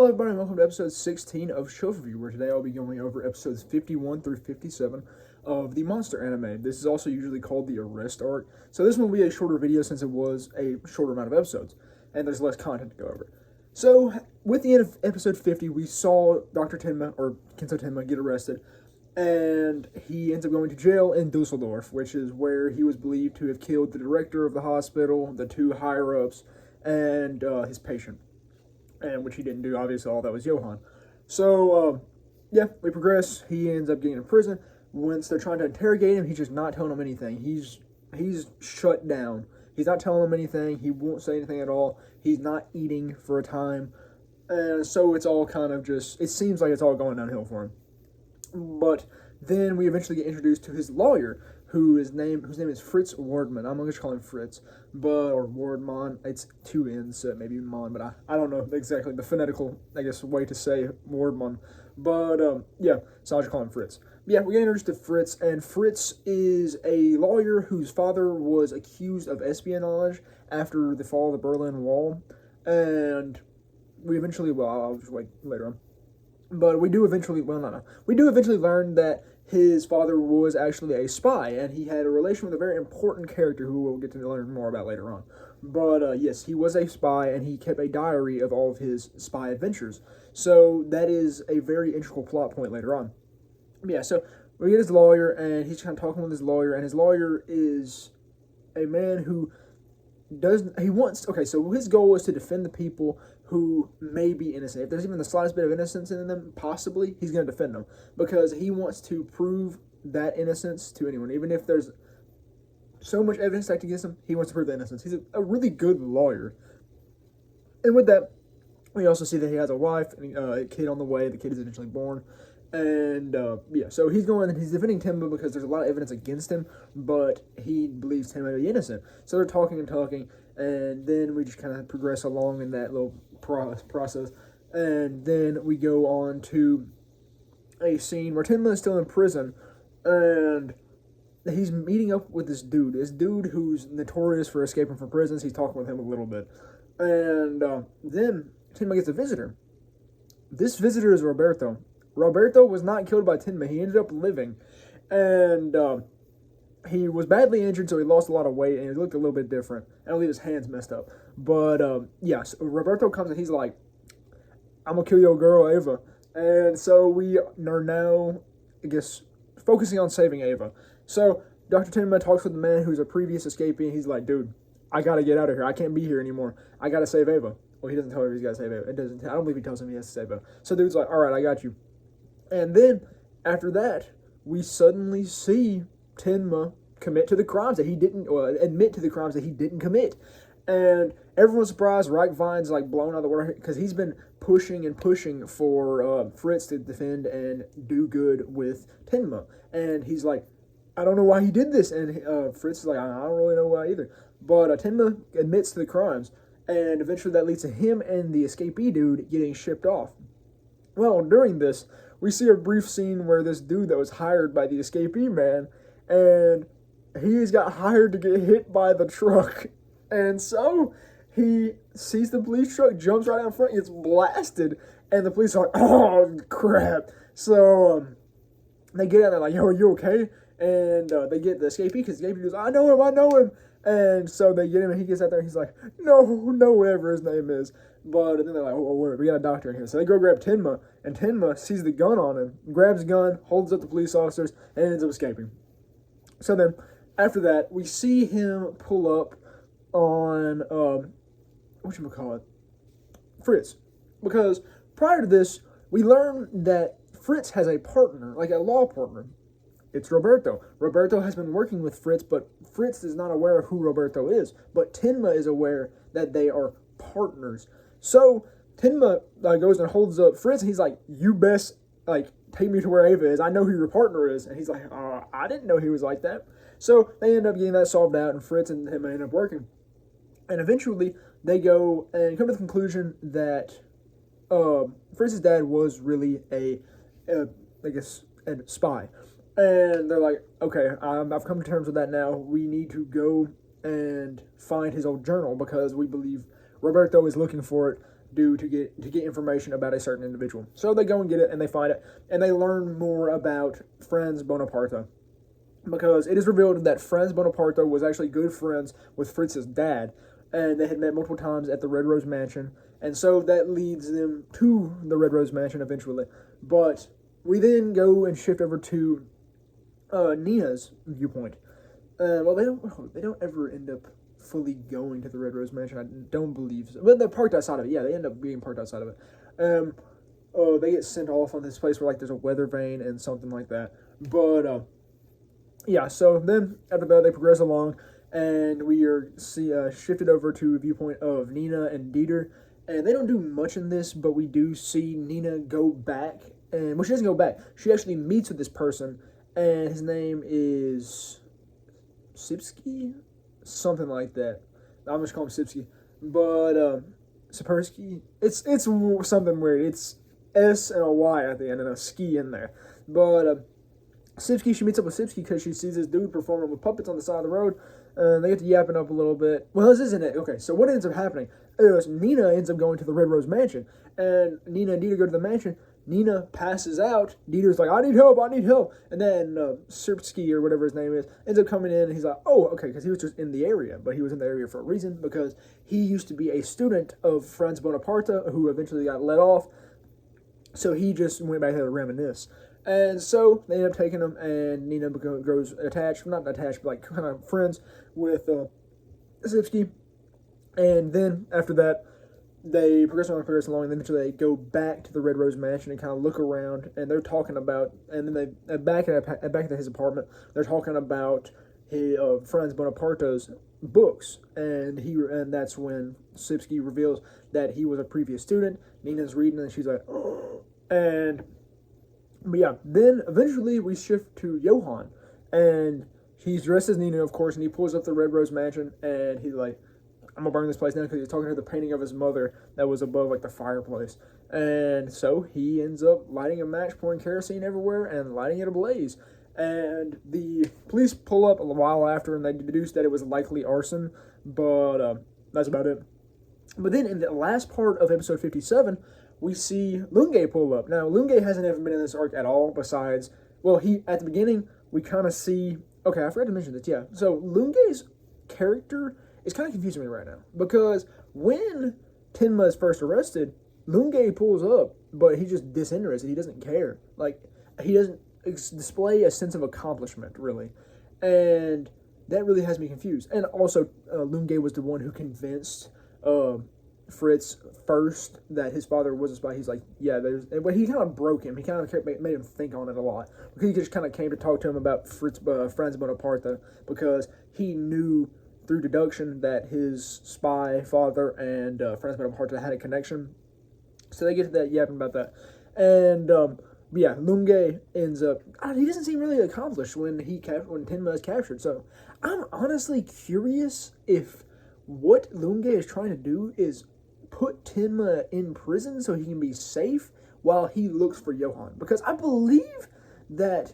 Hello everybody and welcome to episode 16 of Show Review, where today I'll be going over episodes 51 through 57 of the Monster anime. This is also usually called the Arrest arc, so this one will be a shorter video since it was a shorter amount of episodes, and there's less content to go over. So, with the end of episode 50, we saw Dr. Tenma, or Kenzo Tenma, get arrested, and he ends up going to jail in Dusseldorf, which is where he was believed to have killed the director of the hospital, the two higher-ups, and his patient. And which he didn't do, obviously, all that was Johan. So, yeah, we progress. He ends up getting in prison. Once they're trying to interrogate him, he's just not telling them anything. He's shut down. He's not telling them anything. He won't say anything at all. He's not eating for a time. And so it's all kind of just, it seems like it's all going downhill for him. But then we eventually get introduced to his lawyer, whose name is Fritz Wardman. I'm going to call him Fritz, or Wardman. It's two N's, so maybe Mon, but I don't know exactly the phonetical, I guess, way to say Wardman. But, yeah, so I'll just call him Fritz. But yeah, we get introduced to Fritz, and Fritz is a lawyer whose father was accused of espionage after the fall of the Berlin Wall, and we eventually, I'll just wait later on. But we do eventually learn that his father was actually a spy, and he had a relation with a very important character who we'll get to learn more about later on. But, yes, he was a spy, and he kept a diary of all of his spy adventures. So that is a very integral plot point later on. Yeah, so we get his lawyer, and he's kind of talking with his lawyer, and his lawyer is a man who so his goal is to defend the people who may be innocent. If there's even the slightest bit of innocence in them, possibly, he's going to defend them. Because he wants to prove that innocence to anyone. Even if there's so much evidence stacked against him, he wants to prove the innocence. He's a really good lawyer. And with that, we also see that he has a wife and a kid on the way. The kid is eventually born. And, yeah, so he's defending Tenma because there's a lot of evidence against him, but he believes Tenma to be innocent. So they're talking, and then we just kind of progress along in that little process. And then we go on to a scene where Tenma is still in prison, and he's meeting up with this dude who's notorious for escaping from prisons. He's talking with him a little bit. And then Tenma gets a visitor. This visitor is Roberto. Roberto was not killed by Tenma. He ended up living, and he was badly injured, so he lost a lot of weight, and he looked a little bit different. I believe his hands messed up. But, yeah, so Roberto comes, and he's like, I'm going to kill your girl, Ava. And so we are now, I guess, focusing on saving Ava. So Dr. Tenma talks with the man who's a previous escapee, and he's like, dude, I got to get out of here. I can't be here anymore. I got to save Ava. Well, he doesn't tell her he's got to save Ava. I don't believe he tells him he has to save Ava. So dude's like, all right, I got you. And then, after that, we suddenly see Tenma admit to the crimes that he didn't commit. And everyone's surprised. Reichwein's like blown out of the water because he's been pushing for Fritz to defend and do good with Tenma. And he's like, I don't know why he did this. And Fritz is like, I don't really know why either. But Tenma admits to the crimes. And eventually that leads to him and the escapee dude getting shipped off. Well, during this, we see a brief scene where this dude that was hired by the escapee man, and he's got hired to get hit by the truck. And so he sees the police truck, jumps right out in front, gets blasted, and the police are like, oh, crap. So they get out there like, yo, are you okay? And they get the escapee, because the escapee goes, I know him. And so they get him, and he gets out there, and he's like, no, whatever his name is. But then they're like, oh, we got a doctor in here. So they go grab Tenma, and Tenma sees the gun on him, grabs the gun, holds up the police officers, and ends up escaping. So then, after that, we see him pull up on, Fritz. Because prior to this, we learn that Fritz has a partner, like a law partner. It's Roberto. Roberto has been working with Fritz, but Fritz is not aware of who Roberto is. But Tenma is aware that they are partners. So Tenma goes and holds up Fritz, and he's like, you best, take me to where Ava is. I know who your partner is. And he's like, I didn't know he was like that. So they end up getting that solved out, and Fritz and him end up working. And eventually, they go and come to the conclusion that Fritz's dad was really a spy. And they're like, okay, I've come to terms with that now. We need to go and find his old journal because we believe Roberto is looking for it. do to get information about a certain individual. So they go and get it, and they find it, and they learn more about Franz Bonaparte, because it is revealed that Franz Bonaparte was actually good friends with Fritz's dad, and they had met multiple times at the Red Rose Mansion, and so that leads them to the Red Rose Mansion eventually. But we then go and shift over to Nina's viewpoint. Well, they don't ever end up fully going to the Red Rose Mansion. I don't believe so. But they're parked outside of it. Yeah, they end up being parked outside of it. They get sent off on this place where, like, there's a weather vane and something like that. But yeah, so then after that they progress along, and we are shifted over to a viewpoint of Nina and Dieter, and they don't do much in this, but we do see Nina go back, and well, she doesn't go back. She actually meets with this person, and his name is Sipsky, something like that. I'm just calling him Sipsky, but Sapersky. It's something weird. It's S and a Y at the end and a ski in there, but. Sipsky, she meets up with Sipsky because she sees this dude performing with puppets on the side of the road. They get to yapping up a little bit. Well, this isn't it. Okay, so what ends up happening is Nina ends up going to the Red Rose Mansion. And Nina and Dieter go to the mansion. Nina passes out. Dieter's like, I need help. And then Sipsky, or whatever his name is, ends up coming in. And he's like, oh, okay, because he was just in the area. But he was in the area for a reason, because he used to be a student of Franz Bonaparte, who eventually got let off. So he just went back there to reminisce. And so they end up taking him, and Nina grows attached, not attached, but like kind of friends with Sipsky. And then after that, they progress along, and then eventually they go back to the Red Rose Mansion and kind of look around, and they're talking about, and then they back at his apartment, they're talking about Franz Bonaparte's books, and that's when Sipsky reveals that he was a previous student. Nina's reading, and she's like, oh. But yeah, then eventually we shift to Johann, and he's dressed as Nina, of course, and he pulls up the Red Rose Mansion, and he's like, I'm gonna burn this place down, because he's talking to the painting of his mother that was above, like, the fireplace. And so he ends up lighting a match, pouring kerosene everywhere, and lighting it ablaze. And the police pull up a while after, and they deduce that it was likely arson, but that's about it. But then in the last part of episode 57, we see Lunge pull up. Now, Lunge hasn't ever been in this arc at all, besides, well, at the beginning, we kind of see, okay, I forgot to mention this, yeah. So, Lunge's character is kind of confusing me right now, because when Tenma is first arrested, Lunge pulls up, but he's just disinterested. He doesn't care. Like, he doesn't display a sense of accomplishment, really. And that really has me confused. And also, Lunge was the one who convinced Fritz first that his father was a spy. He's like, yeah, but he kind of broke him. He kind of made him think on it a lot. He just kind of came to talk to him about Franz Bonaparte, because he knew through deduction that his spy father and Franz Bonaparte had a connection. So they get to that yapping about that. And yeah, Lunge ends up, he doesn't seem really accomplished when Tenma is captured. So I'm honestly curious if what Lunge is trying to do is put Tenma in prison so he can be safe while he looks for Johann. Because I believe that,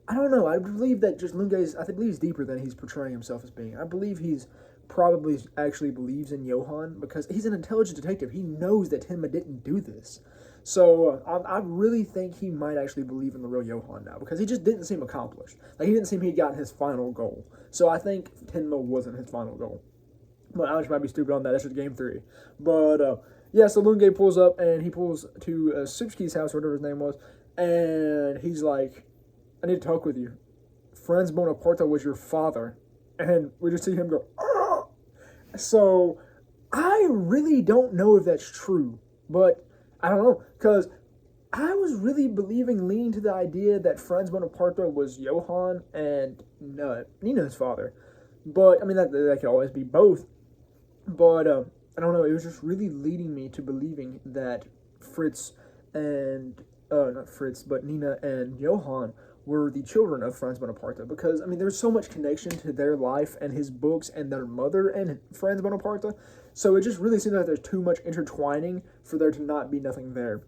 I don't know, I believe that just Lunge I believe he's deeper than he's portraying himself as being. I believe he's probably actually believes in Johann, because he's an intelligent detective. He knows that Tenma didn't do this. So I really think he might actually believe in the real Johann now, because he just didn't seem accomplished. Like, he didn't seem he'd gotten his final goal. So I think Tenma wasn't his final goal. But I just might be stupid on that. That's just game 3. But, yeah, so Lunge pulls up, and he pulls to Sipsky's house, or whatever his name was, and he's like, I need to talk with you. Franz Bonaparte was your father. And we just see him go, ah! So I really don't know if that's true, but I don't know, because I was really leaning to the idea that Franz Bonaparte was Johann and Nina's father. But, I mean, that could always be both. But, I don't know, it was just really leading me to believing that Nina and Johann were the children of Franz Bonaparte, because, I mean, there's so much connection to their life and his books and their mother and Franz Bonaparte, so it just really seems like there's too much intertwining for there to not be nothing there.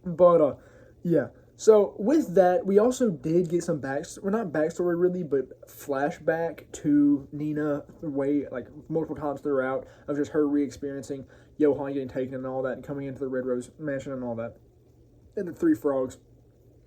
But, yeah. So, with that, we also did get some not backstory really, but flashback to Nina, multiple times throughout, of just her re-experiencing, Johan getting taken and all that, and coming into the Red Rose Mansion and all that, and the Three Frogs.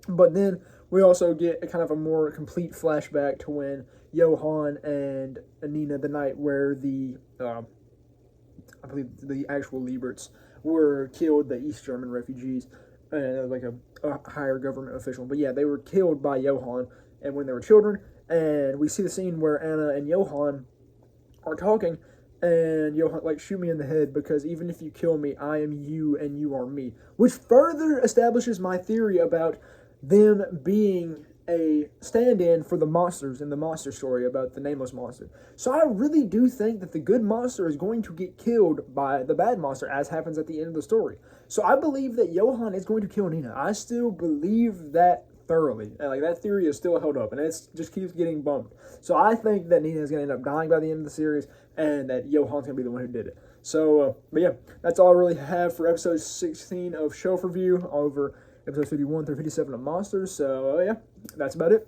But then we also get a kind of a more complete flashback to when Johan and Nina, the night where the I believe the actual Lieberts were killed, the East German refugees, and like a higher government official. But yeah, they were killed by Johan, and when they were children, and we see the scene where Anna and Johan are talking, and Johan like, shoot me in the head, because even if you kill me, I am you and you are me, which further establishes my theory about them being a stand-in for the monsters in the monster story about the nameless monster. So I really do think that the good monster is going to get killed by the bad monster, as happens at the end of the story. So I believe that Johan is going to kill Nina. I still believe that thoroughly. And like, that theory is still held up, and it just keeps getting bumped. So I think that Nina is going to end up dying by the end of the series, and that Johan's going to be the one who did it. So, but yeah, that's all I really have for episode 16 of Shelf Review over episode 51 through 57 of Monsters. So, yeah, that's about it.